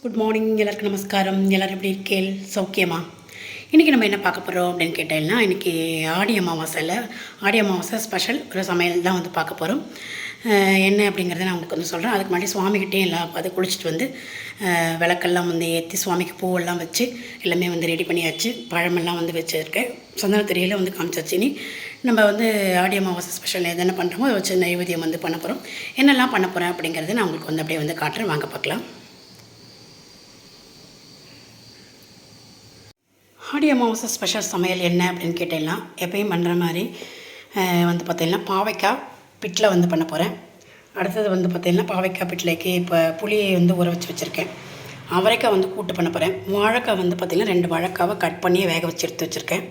Good morning. எல்லாருக்கும் நமஸ்காரம். எல்லோரும் எப்படி இருக்கேள்? சௌக்கியமா? இன்றைக்கி நம்ம என்ன பார்க்க போகிறோம் அப்படின்னு கேட்டேன்னா, இன்றைக்கி ஆடி அமாவாசை ஸ்பெஷல் ஒரு சமையல் தான் வந்து பார்க்க போகிறோம். என்ன அப்படிங்கிறத நான் உங்களுக்கு வந்து சொல்கிறேன். அதுக்கு முன்னாடி சுவாமிகிட்டே எல்லாம் அது குளிச்சுட்டு வந்து விளக்கெல்லாம் வந்து ஏற்றி சுவாமிக்கு பூவெல்லாம் வச்சு எல்லாமே வந்து ரெடி பண்ணியாச்சு. பழமெல்லாம் வந்து வச்சுருக்கேன். சந்தன திரையில் வந்து காமிச்சாச்சு. இனி நம்ம வந்து ஆடி அமாவாசை ஸ்பெஷல் எதென்ன பண்ணுறோமோ அதை வச்சு நைவேத்தியம் வந்து பண்ண போகிறோம். என்னெல்லாம் பண்ண போகிறேன் அப்படிங்கிறத நான் உங்களுக்கு வந்து அப்படியே வந்து காட்டுறேன். வாங்க பார்க்கலாம். ஆடி அமாவாசை ஸ்பெஷல் சமையல் என்ன அப்படின்னு கேட்டேன்னா, எப்பயும் பண்ணுற மாதிரி வந்து பார்த்திங்கன்னா பாவைக்காய் பிட்டில் வந்து பண்ண போகிறேன். அடுத்தது வந்து பார்த்திங்கன்னா பாவைக்காய் பிட்டிலைக்கு இப்போ புளியை வந்து ஊற வச்சு வச்சுருக்கேன். அவரைக்காய் வந்து கூட்டு பண்ண போகிறேன். வாழைக்காய் வந்து பார்த்திங்கன்னா 2 வாழைக்காவை கட் பண்ணி வேக வச்சு எடுத்து வச்சுருக்கேன்.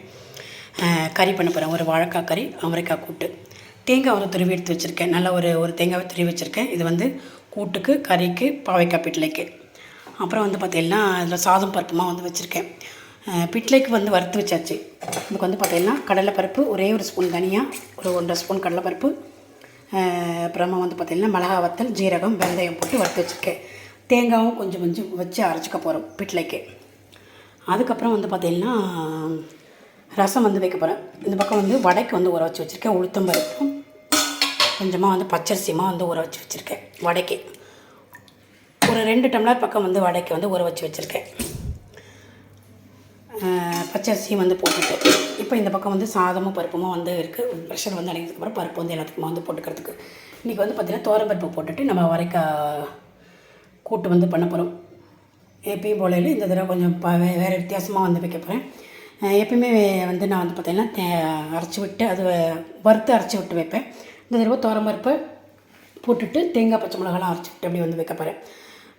கறி பண்ண போகிறேன். ஒரு வாழைக்காய் கறி, அவரைக்காய் கூட்டு. தேங்காய் வந்து துருவி எடுத்து வச்சுருக்கேன். நல்லா ஒரு தேங்காவை துருவி வச்சுருக்கேன். இது வந்து கூட்டுக்கு, கறிக்கு, பாவைக்காய் பிட்டிலைக்கு. அப்புறம் வந்து பார்த்திங்கன்னா அதில் சாதம் பருப்புமாக வந்து வச்சுருக்கேன். பிட்லைக்கு வந்து வறுத்து வச்சாச்சு. இதுக்கு வந்து பார்த்திங்கன்னா கடலைப்பருப்பு, ஒரே ஒரு ஸ்பூன் தனியா, ஒரு 1.5 ஸ்பூன் கடலைப்பருப்பு, அப்புறமா வந்து பார்த்திங்கன்னா மிளகா வத்தல், ஜீரகம், வெந்தயம் போட்டு வறுத்து வச்சுருக்கேன். தேங்காயும் கொஞ்சம் வச்சு அரைச்சிக்க போகிறோம் பிட்லைக்கு. அதுக்கப்புறம் வந்து பார்த்திங்கன்னா ரசம் வந்து வைக்க போகிறேன். இந்த பக்கம் வந்து வடைக்கு வந்து ஊற வச்சு வச்சுருக்கேன். உளுத்தம்பருப்பும் கொஞ்சமாக வந்து பச்சரிசியமாக வந்து ஊற வச்சு வச்சுருக்கேன். வடைக்கு ஒரு 2 டம்ளர் பக்கம் வந்து வடைக்கு வந்து ஊற வச்சு வச்சுருக்கேன். பச்சரிசியும் வந்து போட்டுட்டு இப்போ இந்த பக்கம் வந்து சாதமும் பருப்பும் வந்து இருக்குது. ப்ரெஷர் வந்து அடைஞ்சதுக்கப்புறம் பருப்பு வந்து எல்லாத்துக்குமே வந்து போட்டுக்கிறதுக்கு இன்றைக்கி வந்து பார்த்திங்கன்னா தோரம்பருப்பு போட்டுட்டு நம்ம வரைக்காய் கூட்டு வந்து பண்ண போகிறோம். எப்பயும் போலையில் இந்த தடவை கொஞ்சம் வேறு வித்தியாசமாக வந்து வைக்க போகிறேன். எப்பயுமே வந்து நான் வந்து பார்த்திங்கன்னா அரைச்சி விட்டு அது வறுத்து அரைச்சி விட்டு வைப்பேன். இந்த தடவை தோரம்பருப்பு போட்டுட்டு தேங்காய் பச்சை மிளகாலாம் அரைச்சி விட்டு அப்படி வந்து வைக்க போகிறேன்.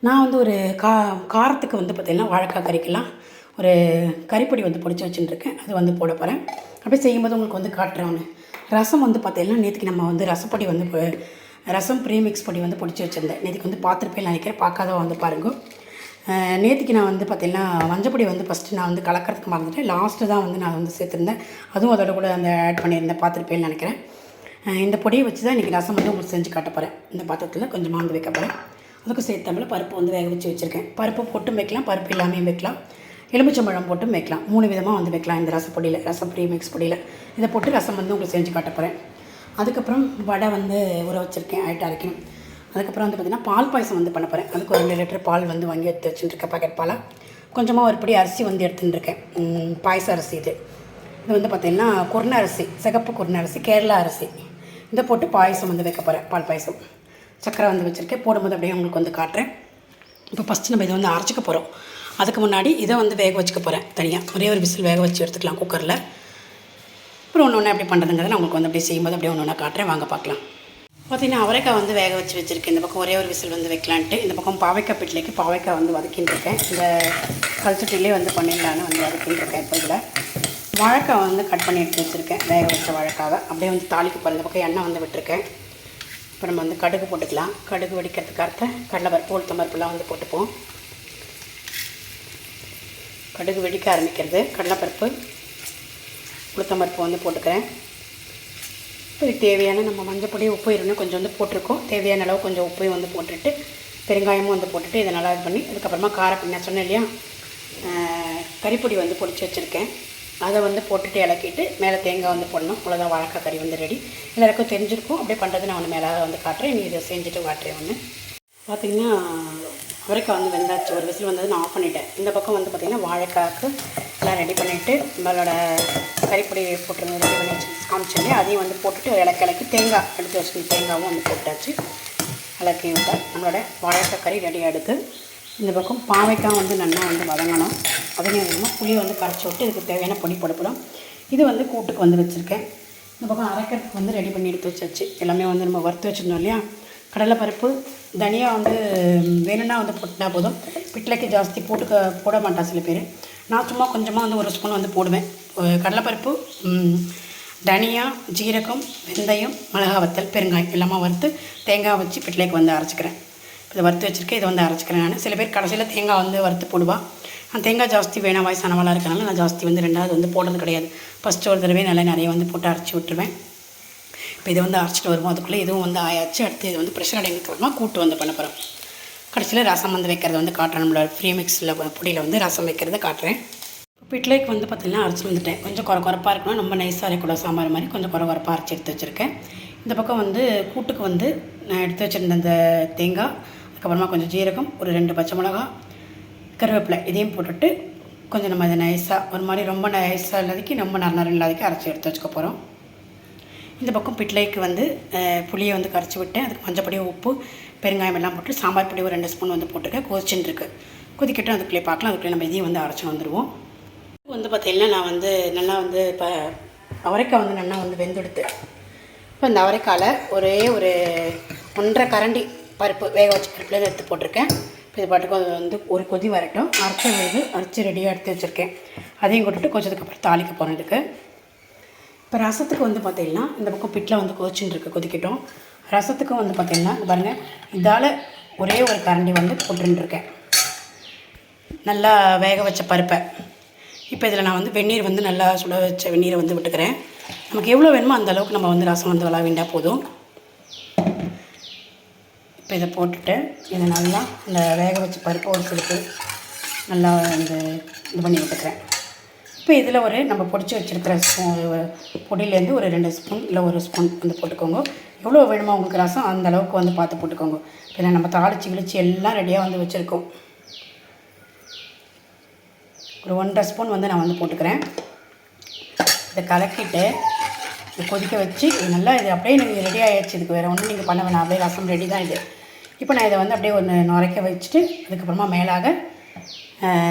நான் வந்து ஒரு காரத்துக்கு வந்து பார்த்திங்கன்னா வாழைக்காய் கறிக்கெல்லாம் ஒரு கறிப்பொடி வந்து பொடிச்சு வச்சுட்டுருக்கேன். அது வந்து போட போகிறேன். அப்படியே செய்யும்போது உங்களுக்கு வந்து காட்டுறேன். ரசம் வந்து பார்த்தீங்கன்னா நேற்றுக்கு நம்ம வந்து ரசப்பொடி வந்து ரசம் ப்ரீமிக்ஸ் பொடி வந்து பொடிச்சு வச்சுருந்தேன். நேற்றுக்கு வந்து பார்த்துருப்பேன் நினைக்கிறேன். பார்க்காதவங்க வந்து பாருங்கள். நேற்றுக்கு நான் வந்து பார்த்திங்கன்னா மஞ்சப்பொடி வந்து ஃபஸ்ட்டு நான் வந்து கலக்கிறதுக்கு மறந்துட்டேன். லாஸ்ட்டு தான் வந்து நான் வந்து சேர்த்துருந்தேன். அதுவும் அதோட கூட அந்த ஆட் பண்ணியிருந்தேன். பார்த்துருப்பேன்னு நினைக்கிறேன். இந்த பொடியை வச்சு தான் இன்றைக்கி ரசம் வந்து உங்களுக்கு செஞ்சு காட்ட போகிறேன். இந்த பாத்திரத்தில் கொஞ்சமாக வந்து வைக்க போகிறேன். அதுக்கும் சேர்த்தாமல் பருப்பு வந்து வேக வச்சு வச்சுருக்கேன். பருப்பு போட்டும் வைக்கலாம், பருப்பு இல்லாமையும் வைக்கலாம், எலுமிச்சம்பழம் போட்டும் வைக்கலாம். 3 விதமாக வந்து வைக்கலாம் இந்த ரசப்பொடியில், ரசம் ப்ரீமிக்ஸ் பொடியில். இதை போட்டு ரசம் வந்து உங்களுக்கு செஞ்சு காட்ட போகிறேன். அதுக்கப்புறம் வடை வந்து ஊற வச்சுருக்கேன், ஆயிட்டு அரைக்கணும். அதுக்கப்புறம் வந்து பார்த்திங்கன்னா பால் பாயசம் வந்து பண்ண போகிறேன். அதுக்கு ஒரு 2 லிட்டர் பால் வந்து வாங்கி எடுத்து வச்சுட்டுருக்கேன், பாக்கெட் பாலாக. கொஞ்சமாக ஒரு படி அரிசி வந்து எடுத்துட்டுருக்கேன், பாயச அரிசி. இது வந்து பார்த்திங்கன்னா குருண அரிசி, சிகப்பு குருண அரிசி, கேரளா அரிசி. இதை போட்டு பாயசம் வந்து வைக்க போகிறேன். பால் பாயசம் சக்கரை வந்து வச்சுருக்கேன். போடும்போது அப்படியே உங்களுக்கு வந்து காட்டுறேன். இப்போ ஃபஸ்ட்டு நம்ம இதை வந்து அரைச்சிக்க போகிறோம். அதுக்கு முன்னாடி இதை வந்து வேக வச்சுக்க போகிறேன் தனியாக. ஒரே ஒரு விசில் வேக வச்சு எடுத்துக்கலாம் குக்கரில். அப்புறம் ஒன்று எப்படி பண்ணுறதுங்கிறத நான் உங்களுக்கு வந்து அப்படியே செய்யும்போது அப்படியே ஒன்று காட்டுறேன். வாங்க பார்க்கலாம். பார்த்திங்கன்னா அவரைக்காய் வந்து வேக வச்சு வச்சுருக்கேன். இந்த பக்கம் ஒரே ஒரு விசில் வந்து வைக்கலான்ட்டு இந்த பக்கம் பாவைக்காய் பிட்லைக்கு பாவைக்காய் வந்து வதக்கின்னு இருக்கேன். இந்த கல்ச்சட்டிலே வந்து பண்ணிடலான்னு வந்து வதக்கின்னு இருக்கேன். இப்போ இதில் வாழைக்காய் வந்து கட் பண்ணி எடுத்து வச்சுருக்கேன். வேக வச்ச வாழைக்காவை அப்படியே வந்து தாளிக்க போகிறேன். இந்த பக்கம் எண்ணெய் வந்து விட்டுருக்கேன். இப்போ நம்ம வந்து கடுகு போட்டுக்கலாம். கடுகு வெடிக்கிறதுக்கு அடுத்த கடலைப்பருப்பு, உளுத்தம்பருப்புலாம் வந்து போட்டுப்போம். கடுகு வெடிக்க ஆரம்பிக்கிறது. கடலைப்பருப்பு, உளுத்தம்பருப்பு வந்து போட்டுக்கிறேன். இதுக்கு தேவையான நம்ம மஞ்சப்பொடி, உப்பு இருந்தால் கொஞ்சம் வந்து போட்டிருக்கோம். தேவையான அளவு கொஞ்சம் உப்பையும் வந்து போட்டுட்டு பெருங்காயமும் வந்து போட்டுட்டு இதை நல்லா இது பண்ணி அதுக்கப்புறமா காரப்பொடி நான் சொன்னேன் இல்லையா, கறிப்பொடி வந்து பொடிச்சு வச்சுருக்கேன். அதை வந்து போட்டுட்டு இலக்கிட்டு மேலே தேங்காய் வந்து போடணும். அவ்வளோதான், வாழைக்காய் கறி வந்து ரெடி. எல்லாருக்கும் தெரிஞ்சிருக்கும். அப்படியே பண்ணுறது நான் ஒன்று மேலே வந்து காட்டுறேன். நீ இதை செஞ்சுட்டு காட்டுறேன். ஒன்று பார்த்திங்கன்னா அவரைக்காய் வந்து வெந்தாச்சு. ஒரு விசில் வந்தது நான் ஆஃப் பண்ணிட்டேன். இந்த பக்கம் வந்து பார்த்திங்கன்னா வாழைக்காய்க்கு எல்லாம் ரெடி பண்ணிவிட்டு நம்மளோட கறிப்பொடி போட்டுருந்து ரெடி பண்ணி வச்சு காமிச்சோன்னே அதையும் வந்து போட்டுட்டு இலக்கி தேங்காய் எடுத்து வச்சு தேங்காயும் வந்து போட்டாச்சு. இலக்கி விட்டால் நம்மளோட வாழைக்காய் கறி ரெடி ஆகிடுது. இந்த பக்கம் பாவைக்காய் வந்து நல்லா வந்து வதங்கணும். அதே நம்ம புளியை வந்து கரைச்சி விட்டு இதுக்கு தேவையான பொடி போடப்படும். இது வந்து கூட்டுக்கு வந்து வச்சுருக்கேன். இந்த பக்கம் அரைக்கிறதுக்கு வந்து ரெடி பண்ணி எடுத்து வச்சாச்சு. எல்லாமே வந்து நம்ம வறுத்து வச்சுருந்தோம் இல்லையா. கடலைப்பருப்பு, தனியாக வந்து வேணும்னா வந்து போட்டால் போதும். பிட்லைக்கு ஜாஸ்தி போட மாட்டான் சில பேர். நான் சும்மா கொஞ்சமாக வந்து 1 ஸ்பூன் வந்து போடுவேன். கடலைப்பருப்பு, தனியா, ஜீரகம், வெந்தயம், மிளகா வத்தல், பெருங்காயம் எல்லாமே வறுத்து தேங்காய் வச்சு பிட்லைக்கு வந்து அரைச்சிக்கிறேன். இதை வறுத்து வச்சுருக்கேன். இதை வந்து அரைச்சிக்கிறேன் நான். சில பேர் கடைசியில் தேங்காய் வந்து வறுத்து போடுவாள். நான் தேங்காய் ஜாஸ்தி வேணாம், வயசானவளாக இருக்கனால நான் ஜாஸ்தி வந்து 2வது வந்து போடுறது கிடையாது. ஃபஸ்ட்டு ஒரு தடவை நல்லா நிறைய வந்து போட்டு அரைச்சி விட்டுருவேன். இப்போ இதை வந்து அரைச்சிட்டு வருவோம். அதுக்குள்ளே இதுவும் வந்து ஆயாச்சு. அடுத்து இது வந்து ப்ரெஷர் அடைக்கிறதுக்கு கூட்டு வந்து பண்ண போகிறோம். கடைசியில் ரசம் வந்து வைக்கிறத வந்து காட்டுறேன். நம்மளோட ஃப்ரீ மிக்ஸில் பொடியில் வந்து ரசம் வைக்கிறத காட்டுறேன். பிட்லைக்கு வந்து பார்த்திங்கன்னா அரைச்சி வந்துட்டேன். கொஞ்சம் குறப்பாக இருக்கணும், ரொம்ப நைஸாக அரைக்கூடாது. சாம்பார் மாதிரி கொஞ்சம் குறப்பாக அரைச்சி எடுத்து வச்சுருக்கேன். இந்த பக்கம் வந்து கூட்டுக்கு வந்து நான் எடுத்து வச்சுருந்த அந்த தேங்காய், அதுக்கப்புறமா கொஞ்சம் ஜீரகம், ஒரு 2 பச்சை மிளகா, கருவேப்பிலை இதையும் போட்டுட்டு கொஞ்சம் நம்ம அதை நைஸாக ஒரு மாதிரி ரொம்ப நைஸாக இல்லாதக்கு ரொம்ப நரம் இல்லாதக்கு அரைச்சி எடுத்து வச்சுக்க போகிறோம். இந்த பக்கம் பிட்லைக்கு வந்து புளியை வந்து கரைச்சி விட்டேன். அதுக்கு மஞ்சப்பொடி, உப்பு, பெருங்காயம் எல்லாம் போட்டு சாம்பார் பொடி ஒரு 2 ஸ்பூன் வந்து போட்டிருக்கேன். கொதிச்சுட்டு இருக்குது. கொதிக்கட்டும், அதுக்குள்ளே பார்க்கலாம். அதுக்குள்ளே நம்ம இதையும் வந்து அரைச்சி வந்துடுவோம். வந்து பார்த்திங்கன்னா நான் வந்து நல்லா வந்து இப்போ அவரைக்காய் வந்து நல்லா வந்து வெந்தெடுத்து இப்போ இந்த அவரைக்காயில் ஒரே ஒரு 1.5 கரண்டி பருப்பு வேக வச்சு பருப்பில் எடுத்து போட்டிருக்கேன். இப்போ இது பாட்டுக்கு வந்து ஒரு கொதி வரட்டும். அரைச்சி ரெடியாக எடுத்து வச்சுருக்கேன். அதையும் கொட்டுட்டு கொஞ்சத்துக்கப்புறம் தாளிக்க போகிறேன். இதுக்கு இப்போ ரசத்துக்கு வந்து பார்த்திங்கன்னா இந்த பக்கம் பிட்டில் வந்து கொதிச்சுட்டு இருக்குது. கொதிக்கட்டும். ரசத்துக்கும் வந்து பார்த்திங்கன்னா இந்த பாருங்கள், இதால் ஒரே ஒரு கரண்டி வந்து போட்டுருக்கேன் நல்லா வேக வச்ச பருப்பை. இப்போ இதில் நான் வந்து வெந்நீர் வந்து நல்லா சுட வச்ச வெந்நீரை வந்து விட்டுக்கிறேன். நமக்கு எவ்வளோ வேணுமோ அந்த அளவுக்கு நம்ம வந்து ரசம் வந்து விளாவிண்டா போதும். இப்போ இதை போட்டுட்டு இதை நல்லா இந்த வேக வச்ச பருப்பை ஒரு சிலுக்கு நல்லா இது பண்ணி விட்டுக்கிறேன். இப்போ இதில் ஒரு நம்ம பொடிச்சு வச்சுருக்கிற பொடியிலேருந்து ஒரு 2 ஸ்பூன் இல்லை 1 ஸ்பூன் வந்து போட்டுக்கோங்க. எவ்வளோ வேணுமோ உங்களுக்கு ரசம் அந்த அளவுக்கு வந்து பார்த்து போட்டுக்கோங்க. இதில் நம்ம தாளித்து கிழிச்சி எல்லாம் ரெடியாக வந்து வச்சுருக்கோம். ஒரு 1.5 ஸ்பூன் வந்து நான் வந்து போட்டுக்கிறேன். இதை கலக்கிட்டு இதை கொதிக்க வச்சு இது நல்லா இது அப்படியே நீங்கள் ரெடி ஆகிடுச்சு. இதுக்கு வேறு ஒன்றும் நீங்கள் பண்ண வேணாம். அப்படியே ரசம் ரெடி தான் இது. இப்போ நான் இதை வந்து அப்படியே ஒன்று நுரைக்க வச்சுட்டு அதுக்கப்புறமா மேலாக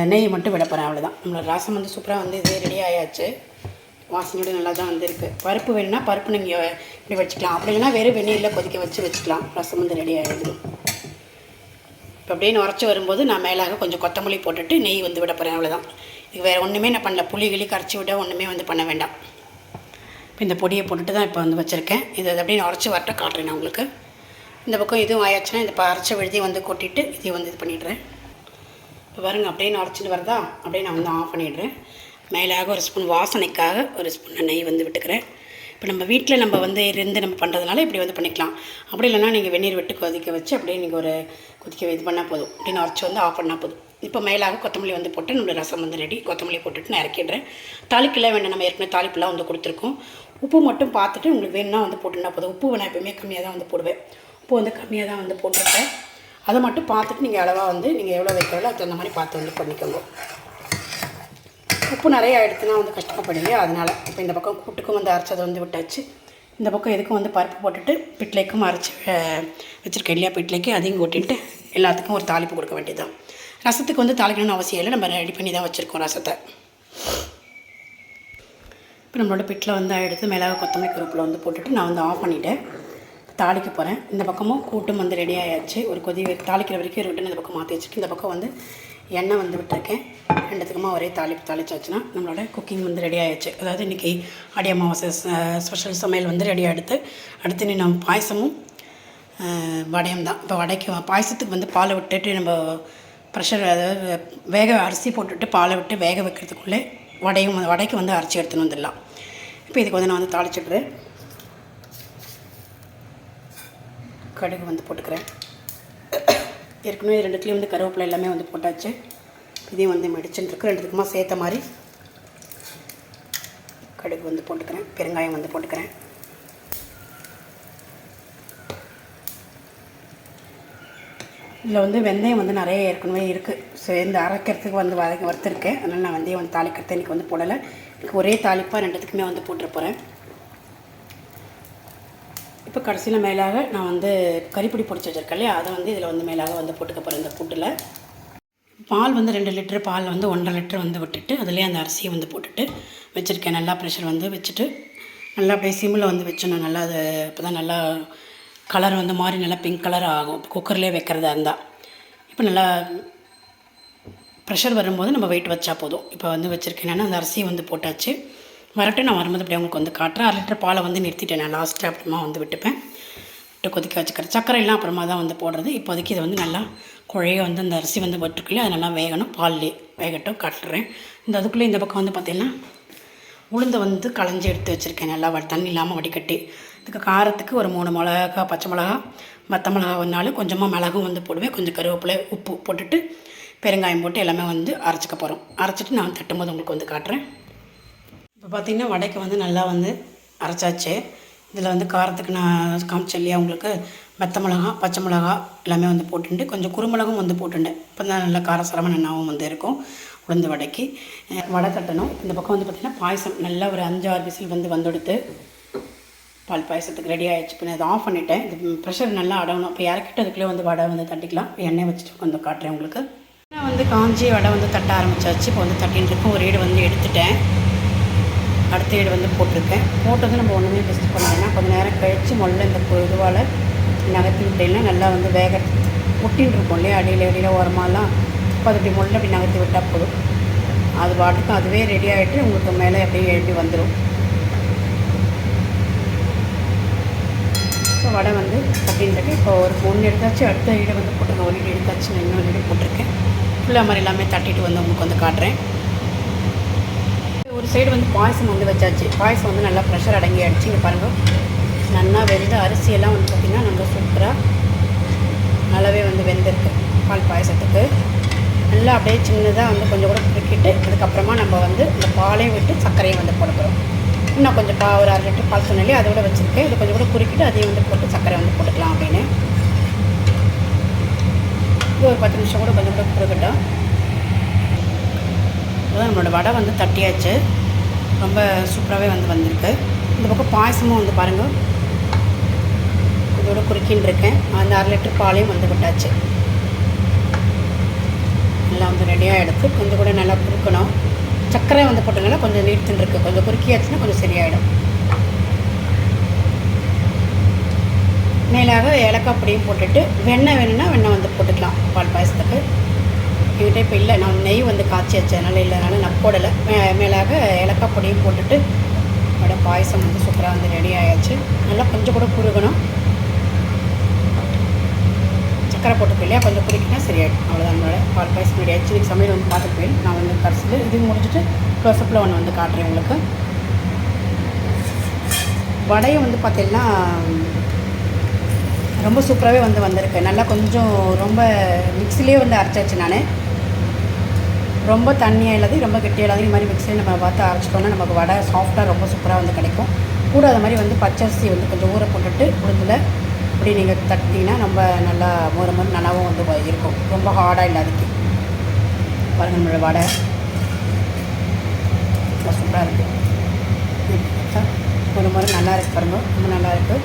நெய் மட்டும் விட போகிறேன். அவ்வளோதான். நம்மளோட ரசம் வந்து சூப்பராக வந்து இது ரெடி ஆகியாச்சு. வாசனையோடு நல்லா தான் வந்துருக்கு. பருப்பு வேணும்னா பருப்பு நீங்கள் இப்படி வச்சுக்கலாம். அப்படி இல்லைன்னா வெறும் வெந்நீரில் கொதிக்க வச்சுக்கலாம். ரசம் வந்து ரெடி ஆகிடுது. இப்போ அப்படியே நுரைச்சி வரும்போது நான் மேலாக கொஞ்சம் கொத்தமல்லி போட்டுட்டு நெய் வந்து விட போகிறேன். அவ்வளோதான். இது வேறு ஒன்றுமே நான் பண்ணல. புளி கரைச்சி விட ஒன்றுமே வந்து பண்ண வேண்டாம். இப்போ இந்த பொடியை போட்டுட்டு தான் இப்போ வந்து வச்சுருக்கேன். இது அப்படியே நுரைச்சி வரட்ட காட்டுறேன் நான் உங்களுக்கு. இந்த பக்கம் இதுவும் ஆயாச்சுன்னா இந்த அரைச்ச விழுதி வந்து கொட்டிட்டு இதையும் வந்து இது பண்ணிடுறேன். இப்போ பாருங்கள், அப்படியே நுரைச்சிட்டு வரதா, அப்படியே நான் வந்து ஆஃப் பண்ணிடுறேன். மேலாக ஒரு ஸ்பூன் வாசனைக்காக ஒரு ஸ்பூன் நெய் வந்து விட்டுக்கிறேன். இப்போ நம்ம வீட்டில் நம்ம வந்து இருந்து நம்ம பண்ணுறதுனால இப்படி வந்து பண்ணிக்கலாம். அப்படி இல்லைனா நீங்கள் வெந்நீர் விட்டு கொதிக்க வச்சு அப்படியே நீங்கள் ஒரு கொதிக்க இது பண்ணால் போதும். அப்படின்னு அரைச்சி வந்து ஆஃப் பண்ணால் போதும். இப்போ மேலாக கொத்தமல்லி வந்து போட்டு நம்மளோட ரசம் வந்து ரெடி. கொத்தமல்லி போட்டுட்டு நான் இறக்கிடுறேன். தாளிக்கெல்லாம் வேண்டாம். நம்ம ஏற்கனவே தாளிப்பெல்லாம் வந்து கொடுத்துருக்கோம். உப்பு மட்டும் பார்த்துட்டு உங்களுக்கு வேணும்னா வந்து போட்டுனா போதும். உப்பு நான் எப்போயுமே கம்மியாக தான் வந்து போடுவேன். உப்பு வந்து கம்மியாக தான் வந்து போட்டிருக்கேன். அதை மட்டும் பார்த்துட்டு நீங்கள் அளவாக வந்து நீங்கள் எவ்வளோ வைக்கிறதோ அதுக்கு தகுந்த மாதிரி பார்த்து வந்து பண்ணிக்கோங்க. உப்பு நிறைய எடுத்துனா வந்து கஷ்டப்படுங்க. அதனால் இப்போ இந்த பக்கம் கூட்டுக்கும் வந்து அரைச்சதை வந்து விட்டாச்சு. இந்த பக்கம் எதுக்கும் வந்து பருப்பு போட்டுட்டு பிட்லைக்கும் அரைச்சி வச்சுருக்கேன் இல்லையா, பிட்லைக்கு அதையும் கொட்டிட்டு எல்லாத்துக்கும் ஒரு தாளிப்பு கொடுக்க வேண்டியதுதான். ரசத்துக்கு வந்து தாளிக்கணும்னு அவசியம் இல்லை. நம்ம ரெடி பண்ணி தான் வச்சுருக்கோம் ரசத்தை. இப்போ நம்மளோட பிட்டில் வந்து எடுத்து மிளகாய், கொத்தமல்லி, கருவேப்பிலை வந்து போட்டுட்டு நான் வந்து ஆஃப் பண்ணிவிட்டேன். தாளிக்க போகிறேன். இந்த பக்கமும் கூட்டும் வந்து ரெடி ஆகிடுச்சு. ஒரு கொதி தாளிக்கிற வரைக்கும் இருக்கட்டும். இந்த பக்கம் மாற்றி வச்சுருக்கு. இந்த பக்கம் வந்து எண்ணெய் வந்து விட்டுருக்கேன். ரெண்டுத்துக்குமா ஒரே தாளிச்சாச்சுன்னா நம்மளோட குக்கிங் வந்து ரெடி ஆகிடுச்சு. அதாவது இன்றைக்கி ஆடி அமாவாசை ஸ்பெஷல் சமையல் வந்து ரெடி அடுத்து நம்ம பாயசமும் வடையும் தான். இப்போ பாயசத்துக்கு வந்து பாலை விட்டுட்டு நம்ம ப்ரெஷர் அதாவது அரிசி போட்டுட்டு பாலை விட்டு வேக வைக்கிறதுக்குள்ளே வடைக்கு வந்து அரைச்சி எடுத்துன்னு வந்துடலாம். இப்போ இதுக்கு வந்து நான் வந்து தாளிச்சிடுறேன். கடுகு வந்து போட்டுக்கிறேன். ஏற்கனவே 2 வந்து கருவேப்பிலை எல்லாமே வந்து போட்டாச்சு. இதையும் வந்து மடிச்சுட்டுருக்கு. 2த்துக்குமா சேர்த்த மாதிரி கடுகு வந்து போட்டுக்கிறேன். பெருங்காயம் வந்து போட்டுக்கிறேன். இதில் வந்து வெந்தயம் வந்து நிறைய ஏற்கனவே இருக்குது. சேர்ந்து அரைக்கிறதுக்கு வந்து வறுத்துருக்கேன். அதனால் நான் வெந்தயம் வந்து தாளிக்கிறது இன்றைக்கி வந்து போடலை. இன்றைக்கி ஒரே தாளிப்பாக 2த்துக்குமே வந்து போட்டுற போகிறேன். இப்போ கடைசியில் மேலாக நான் வந்து கறிப்பொடி பொடிச்சு வச்சுருக்கேன் இல்லையா, அதை வந்து இதில் வந்து மேலாக வந்து போட்டுக்க போகிறேன். இந்த கூட்டில் பால் வந்து 2 லிட்டர் பால் வந்து 1.5 லிட்டர் வந்து விட்டுட்டு அதிலே அந்த அரிசியை வந்து போட்டுட்டு வச்சுருக்கேன். நல்லா ப்ரெஷர் வந்து வச்சுட்டு நல்லா அப்படியே சிம்மில் வந்து வச்சோன்னா நல்லா அது இப்போ தான் நல்லா கலர் வந்து மாறி நல்லா பிங்க் கலர் ஆகும். குக்கர்லேயே வைக்கிறதா இருந்தால். இப்போ நல்லா ப்ரெஷர் வரும்போது நம்ம வெயிட் வச்சா போதும். இப்போ வந்து வச்சுருக்கேன். அந்த அரிசியை வந்து போட்டாச்சு. வரட்டும், நான் வரும்போது அப்படியே உங்களுக்கு வந்து காட்டுறேன். 1 லிட்டர் பாலை வந்து நிறுத்திட்டேன். நான் லாஸ்ட்டாக அப்புறமா வந்து விட்டுப்பேன். விட்டு கொதிக்க வச்சுக்கிறேன். சக்கரை எல்லாம் அப்புறமா தான் வந்து போடுறது. இப்போதைக்கு இதை வந்து நல்லா குழைய வந்து அந்த அரிசி வந்து வட்டுருக்குள்ளே அது நல்லா வேகணும். பால்லே வேகட்டும் காட்டுறேன். அதுக்குள்ளே இந்த பக்கம் வந்து பார்த்திங்கன்னா உளுந்தை வந்து களைஞ்சி எடுத்து வச்சுருக்கேன். நல்லா தண்ணி இல்லாமல் வடிகட்டி. இதுக்கு காரத்துக்கு ஒரு 3 மிளகா, பச்சை மிளகா, வத்த மிளகா வந்தாலும் கொஞ்சமாக மிளகும் வந்து போடுவேன். கொஞ்சம் கருவேப்பிலை, உப்பு போட்டுட்டு பெருங்காயம் போட்டு எல்லாமே வந்து அரைச்சிக்க போகிறோம். அரைச்சிட்டு நான் தட்டும்போது உங்களுக்கு வந்து காட்டுறேன். இப்போ பார்த்திங்கன்னா வடைக்கு வந்து நல்லா வந்து அரைச்சாச்சு. இதில் வந்து காரத்துக்கு நான் காமிச்சேன் இல்லையா உங்களுக்கு, வத்த மிளகா, பச்சை மிளகா எல்லாமே வந்து போட்டுட்டு கொஞ்சம் குருமிளகும் வந்து போட்டுட்டேன். இப்போ தான் நல்லா காரசாரமாக நன்னாவும் வந்து இருக்கும். உளுந்து வடைக்கு வடை தட்டணும். இந்த பக்கம் வந்து பார்த்திங்கன்னா பாயசம் நல்லா ஒரு 5-6 விசில் வந்து வந்துடுத்து பால் பாயசத்துக்கு ரெடி ஆகிடுச்சு. இப்போ நான் இதை ஆஃப் பண்ணிவிட்டேன். இது ப்ரெஷர் நல்லா அடங்கணும். இப்போ இறக்கிட்டு அதுக்குள்ளே வந்து வடை வந்து தட்டிக்கலாம். எண்ணெய் வச்சுட்டு வந்து காட்டுறேன் உங்களுக்கு. நான் வந்து காஞ்சி வடை வந்து தட்ட ஆரம்பித்தாச்சு. இப்போ வந்து தட்டின்னு இருக்கும். ஒரு ஈடு வந்து எடுத்துட்டேன். அடுத்த ஈடு வந்து போட்டிருக்கேன். போட்டது நம்ம ஒன்றுமே பெஸ்ட் பண்ணலைன்னா கொஞ்சம் நேரம் கழித்து முதல்ல இந்த இதுவால் நகர்த்தி விட்டேன்னா நல்லா வந்து வேக முட்டின்னு இருக்கும் இல்லையா, அடியில் ஓரமாலாம். இப்போ அது இப்படி முதல்ல அப்படி நகர்த்தி விட்டால் போதும். அது பாட்டுக்கு அதுவே ரெடி ஆகிட்டு உங்களுக்கு மேலே அப்படியே எழுப்பி வந்துடும். இப்போ வடை வந்து தட்டின்னு இப்போ ஒரு 1 எடுத்தாச்சு. அடுத்த ஈடை வந்து போட்டிருக்கேன். ஒரு ஈடு எடுத்தாச்சு. நான் இன்னொரு ஈடு போட்டிருக்கேன். ஃபுல்லாக மாதிரி எல்லாமே தட்டிட்டு வந்து உங்களுக்கு வந்து காட்டுறேன். ஒரு சைடு வந்து பாயசம் வந்து வச்சாச்சு. பாயசம் வந்து நல்லா ப்ரெஷர் அடங்கி ஆகிடுச்சு. இங்கே பாருங்கள், நல்லா வெந்த அரிசியெல்லாம் வந்து பார்த்திங்கன்னா நல்லா சூப்பராக நல்லாவே வந்து வெந்திருக்கு. பால் பாயசத்துக்கு நல்லா அப்படியே சின்னதாக வந்து கொஞ்சம் கூட குறுக்கிட்டு அதுக்கப்புறமா நம்ம வந்து இந்த பாலையும் விட்டு சர்க்கரையும் வந்து போட போகிறோம். இன்னும் கொஞ்சம் ஒரு 1/2 லிட்டர் பால் சொன்னாலே அதோட வச்சுருக்கேன். இதை கொஞ்சம் கூட குறுக்கிட்டு அதையும் வந்து போட்டு சர்க்கரை வந்து போட்டுக்கலாம் அப்படின்னு. இது ஒரு 10 நிமிஷம் கூட கொஞ்சம் கூட குறுக்கட்டும். அதான் நம்மளோட வடை வந்து தட்டியாச்சு. ரொம்ப சூப்பராகவே வந்து வந்திருக்கு. இந்த பக்கம் பாயசமும் வந்து பாருங்கள், இதோட குறுக்கின்னு இருக்கேன். அந்த 1/2 லிட்டர் பாலையும் வந்து விட்டாச்சு. நல்லா வந்து ரெடியாக எடுத்து கொஞ்சம் கூட நல்லா குறுக்கணும். சர்க்கரை வந்து போட்டதுனால கொஞ்சம் நீட்டுன்னு இருக்குது. கொஞ்சம் குறுக்கியாச்சுன்னா கொஞ்சம் சரியாயிடும். மேலாக ஏலக்காய் பொடியும் போட்டுட்டு வெண்ணெய் வேணும்னா வெண்ணெய் வந்து போட்டுக்கலாம் பால் பாயசத்துக்கு. என்கிட்ட இப்போ இல்லை, நான் நெய் வந்து காய்ச்சி வச்சதுனால இல்லைனால நான் போடலை. மேலாக ஏலக்காய் பொடியும் போட்டுட்டு வடை பாயசம் வந்து சூப்பராக வந்து ரெடி ஆயாச்சு. நல்லா கொஞ்சம் கூட குறுகணும். சக்கரை போட்டுக்கு இல்லையா, கொஞ்சம் குறுக்கினா சரியாயிடும். அவ்வளோதான் நம்மளோட பால் பாயசம் ரெடி ஆயிடுச்சு. இன்றைக்கி சமையல் வந்து பார்த்துட்டு போய் நான் வந்து கடைசியில் இது முடிச்சுட்டு க்ளோஸ்அப்பில் ஒன்று வந்து காட்டுறேன் உங்களுக்கு. வடையும் வந்து பார்த்தீங்கன்னா ரொம்ப சூப்பராகவே வந்து வந்திருக்கு. நல்லா கொஞ்சம் ரொம்ப மிக்ஸிலே வந்து அரைச்சாச்சு. நான் ரொம்ப தண்ணியாக இல்லாத ரொம்ப கெட்டியாக இல்லாத இது மாதிரி மிக்ஸிலே நம்ம பார்த்து அரைச்சிட்டோம்னா நமக்கு வடை சாஃப்டாக ரொம்ப சூப்பராக வந்து கிடைக்கும். கூட அது மாதிரி வந்து பச்சரிசி வந்து கொஞ்சம் ஊற போட்டுட்டு உளுந்தில் அப்படி நீங்கள் தட்டிங்கன்னா ரொம்ப நல்லா மொறு நல்லாவும் வந்து இருக்கும். ரொம்ப ஹார்டாக இல்லாதக்கு பாருங்கள் நம்மளோட வடை சூப்பராக இருக்குது. ஒரு முறை நல்லா இருக்குது பாருங்கள், ரொம்ப நல்லா இருக்குது.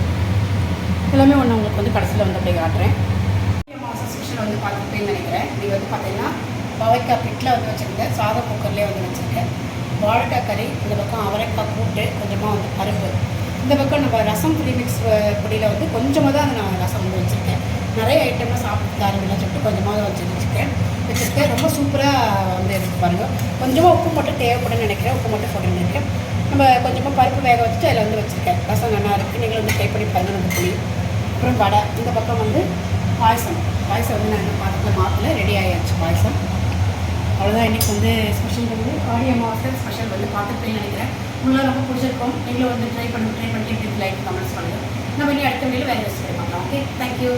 எல்லாமே ஒன்று உங்களுக்கு வந்து கடைசியில் வந்து அப்படியே காட்டுறேன். செக்ஷன் வந்து பார்த்துப்பேன்னு நினைக்கிறேன். நீங்கள் வந்து பார்த்தீங்கன்னா பாவைக்காய் பிட்டில் வந்து வச்சுருக்கேன். சாதம் குக்கர்லேயே வந்து வச்சுருக்கேன். வாழைக்காய் கறி, இந்த பக்கம் அவரைக்காய் கூட்டு, கொஞ்சமாக வந்து பருப்பு. இந்த பக்கம் நம்ம ரசம் ப்ரீமிக்ஸ் பொடியில் வந்து கொஞ்சமாக தான் நான் ரசம் வந்து வச்சுருக்கேன். நிறைய ஐட்டம்லாம் சாப்பிட்டு ஆரம்பிலாம் சொல்லிட்டு கொஞ்சமாக தான் வச்சுருக்கேன். ரொம்ப சூப்பராக வந்து இருக்குது பாருங்கள். கொஞ்சமாக உப்பு மட்டும் தேவைப்படுன்னு நினைக்கிறேன். உப்பு மட்டும் போட்டுன்னு நினைக்கிறேன். நம்ம கொஞ்சமாக பருப்பு வேக வச்சுட்டு அதில் வந்து வச்சுருக்கேன். ரசம் நல்லா இருக்குது. நீங்களும் வந்து ட்ரை பண்ணி பாருங்கள். நம்ம புளி அப்புறம் வடை. இந்த பக்கம் வந்து பாயசம் வந்து நான் என்ன பாத்திரத்தில் மாற்றில் ரெடி ஆகிடுச்சு பாயசம். அவ்வளோதான் இன்றைக்கி வந்து ஸ்பெஷல் வந்து ஆடி அமாவாசை ஸ்பெஷல் வந்து பார்த்துட்டு நினைக்கிறேன். உங்களுக்கு ரொம்ப பிடிச்சிருக்கும். நீங்களும் வந்து ட்ரை பண்ணிட்டு லைக் கமெண்ட்ஸ் பண்ணுங்கள். நம்ம இனி அடுத்த வீடியோவில் வேறு ரெசிபி பார்க்கலாம். Okay, thank you.